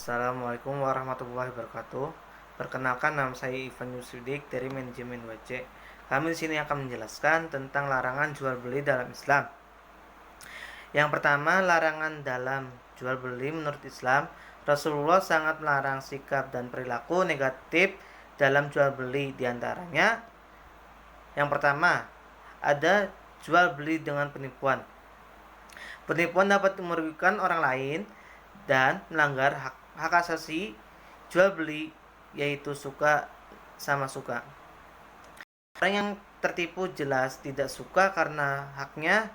Assalamualaikum warahmatullahi wabarakatuh. Perkenalkan, nama saya Ivan Yusudik dari Manajemen WC. Kami di sini akan menjelaskan tentang larangan jual beli dalam Islam. Yang pertama, larangan dalam jual beli menurut Islam. Rasulullah sangat melarang sikap dan perilaku negatif dalam jual beli. Di antaranya, yang pertama, ada jual beli dengan penipuan. Penipuan dapat merugikan orang lain dan melanggar hak asasi jual beli, yaitu suka sama suka. Orang yang tertipu jelas tidak suka karena haknya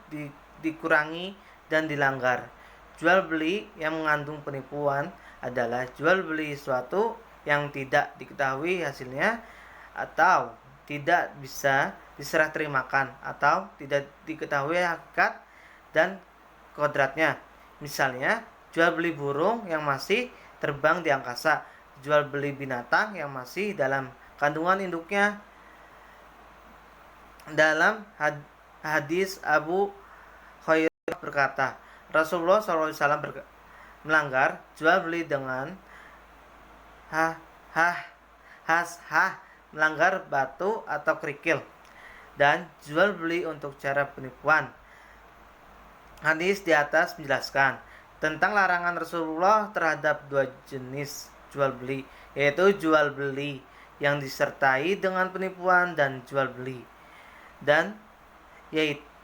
dikurangi dan dilanggar. Jual beli yang mengandung penipuan adalah jual beli sesuatu yang tidak diketahui hasilnya atau tidak bisa diserah terimakan atau tidak diketahui hakikat dan kodratnya. Misalnya, jual beli burung yang masih terbang di angkasa, jual beli binatang yang masih dalam kandungan induknya. Dalam hadis Abu Hurairah berkata, Rasulullah SAW melanggar jual beli dengan melanggar batu atau kerikil, dan jual beli untuk cara penipuan. Hadis di atas menjelaskan tentang larangan Rasulullah terhadap dua jenis jual beli, yaitu jual beli yang disertai dengan penipuan dan jual beli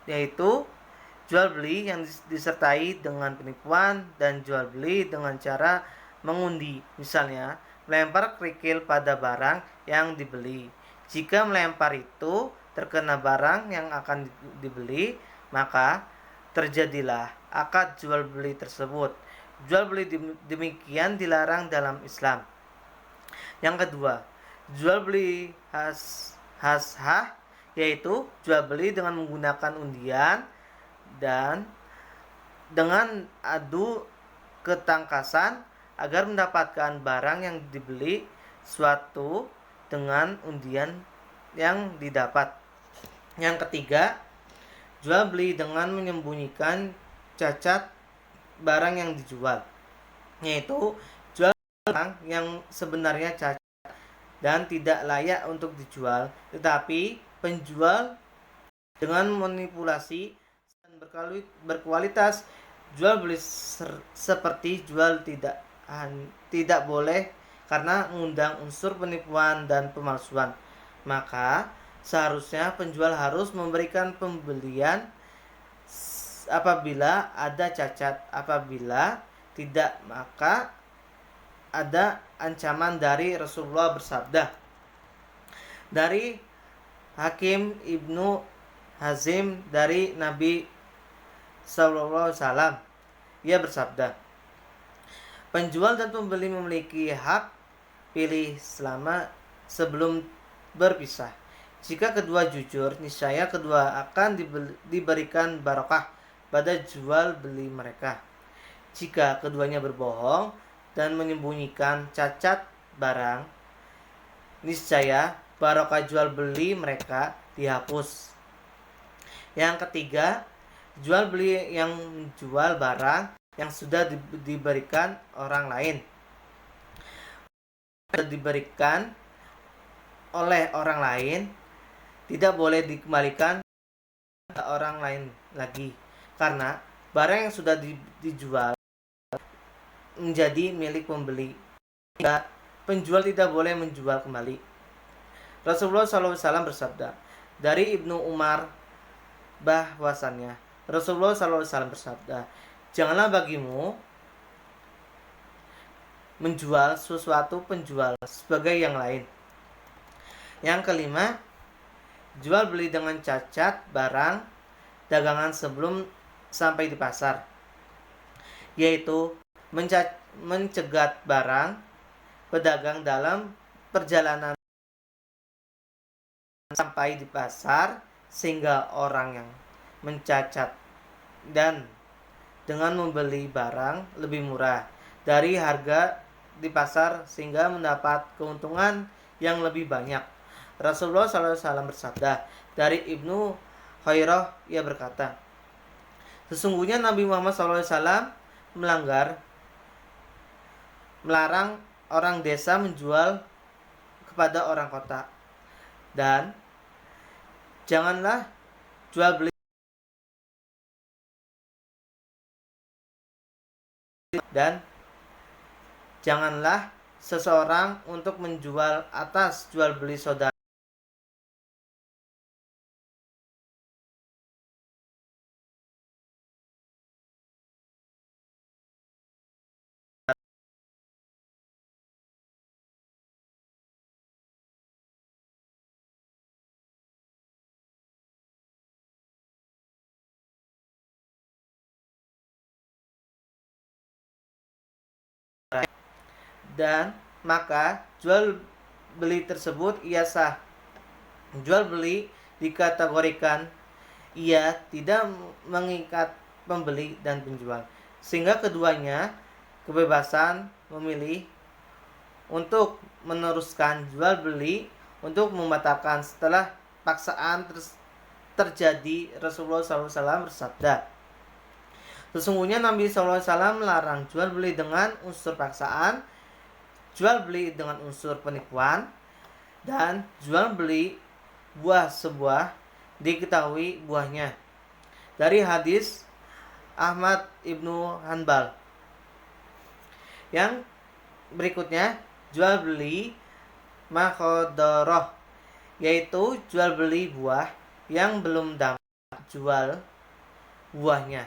yaitu jual beli yang disertai dengan penipuan dan jual beli dengan cara mengundi, misalnya melempar kerikil pada barang yang dibeli. Jika melempar itu terkena barang yang akan dibeli, maka terjadilah akad jual beli tersebut. Jual beli demikian dilarang dalam Islam. Yang kedua, jual beli hashah, yaitu jual beli dengan menggunakan undian dan dengan adu ketangkasan agar mendapatkan barang yang dibeli suatu dengan undian yang didapat. Yang ketiga, jual beli dengan menyembunyikan cacat barang yang dijual, yaitu jual barang yang sebenarnya cacat dan tidak layak untuk dijual, tetapi penjual dengan manipulasi dan berkualitas. Jual beli seperti jual tidak boleh karena mengundang unsur penipuan dan pemalsuan. Maka seharusnya penjual harus memberikan pembelian apabila ada cacat. Apabila tidak, maka ada ancaman dari Rasulullah bersabda. Dari Hakim Ibnu Hazim dari Nabi SAW, ia bersabda, penjual dan pembeli memiliki hak pilih sebelum berpisah. Jika kedua jujur, niscaya kedua akan diberikan barokah pada jual beli mereka. Jika keduanya berbohong dan menyembunyikan cacat barang, niscaya barokah jual beli mereka dihapus. Yang ketiga, jual beli yang menjual barang yang sudah diberikan orang lain. Diberikan oleh orang lain tidak boleh dikembalikan ke orang lain lagi, karena barang yang sudah dijual menjadi milik pembeli. Penjual tidak boleh menjual kembali. Rasulullah SAW bersabda dari Ibnu Umar bahwasannya Rasulullah SAW bersabda, janganlah bagimu menjual sesuatu penjual sebagai yang lain. Yang kelima, jual beli dengan cacat barang dagangan sebelum sampai di pasar, yaitu mencegat barang pedagang dalam perjalanan sampai di pasar sehingga orang yang mencacat dan dengan membeli barang lebih murah dari harga di pasar sehingga mendapat keuntungan yang lebih banyak. Rasulullah SAW bersabda dari Ibnu Hurairah, ia berkata, sesungguhnya Nabi Muhammad SAW melanggar melarang orang desa menjual kepada orang kota. Dan janganlah jual beli, dan janganlah seseorang untuk menjual atas jual beli saudara. Dan maka jual beli tersebut ia sah. Jual beli dikategorikan ia tidak mengikat pembeli dan penjual, sehingga keduanya kebebasan memilih untuk meneruskan jual beli untuk membatalkan setelah paksaan terjadi. Rasulullah SAW bersabda, sesungguhnya Nabi SAW melarang jual beli dengan unsur paksaan, jual beli dengan unsur penipuan, dan jual beli buah sebuah diketahui buahnya. Dari hadis Ahmad ibnu Hanbal. Yang berikutnya, jual beli makhodoroh, yaitu jual beli buah yang belum dapat jual buahnya.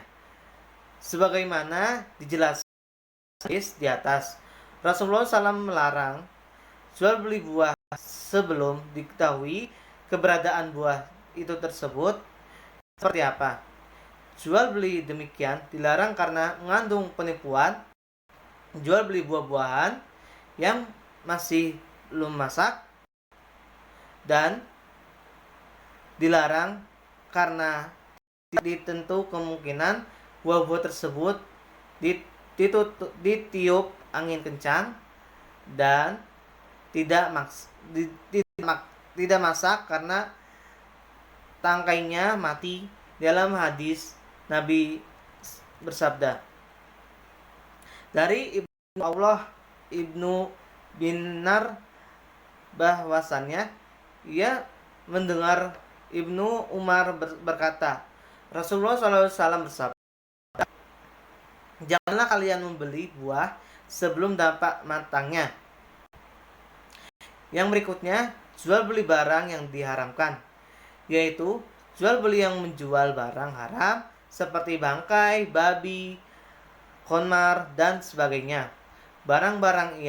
Sebagaimana dijelaskan di atas, Rasulullah SAW melarang jual beli buah sebelum diketahui keberadaan buah itu tersebut seperti apa. Jual beli demikian dilarang karena mengandung penipuan. Jual beli buah-buahan yang masih belum masak dan dilarang karena ditentu kemungkinan buah-buah tersebut ditiup angin kencang dan tidak masak karena tangkainya mati. Dalam hadis Nabi bersabda dari Ibnu Binar bahwasannya ia mendengar Ibnu Umar berkata, Rasulullah SAW bersabda, janganlah kalian membeli buah sebelum dapat matangnya. Yang berikutnya, jual beli barang yang diharamkan, yaitu jual beli yang menjual barang haram seperti bangkai, babi, khomar, dan sebagainya. Barang-barang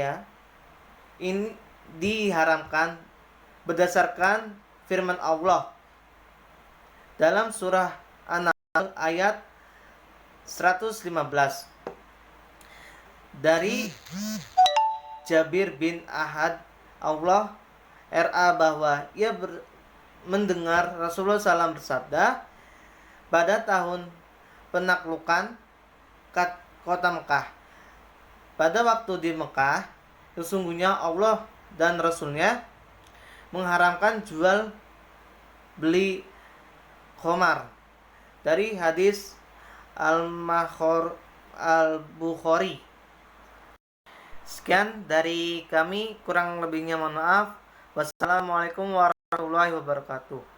ini diharamkan berdasarkan firman Allah dalam surah An-Nahl ayat 115 dari Jabir bin Ahad Allah RA bahwa ia mendengar Rasulullah SAW bersabda pada tahun penaklukan kota Mekah. Pada waktu di Mekah, sesungguhnya Allah dan Rasulnya mengharamkan jual beli khomar. Dari hadis Al-Bukhari. Sekian dari kami, kurang lebihnya mohon maaf. Wassalamualaikum warahmatullahi wabarakatuh.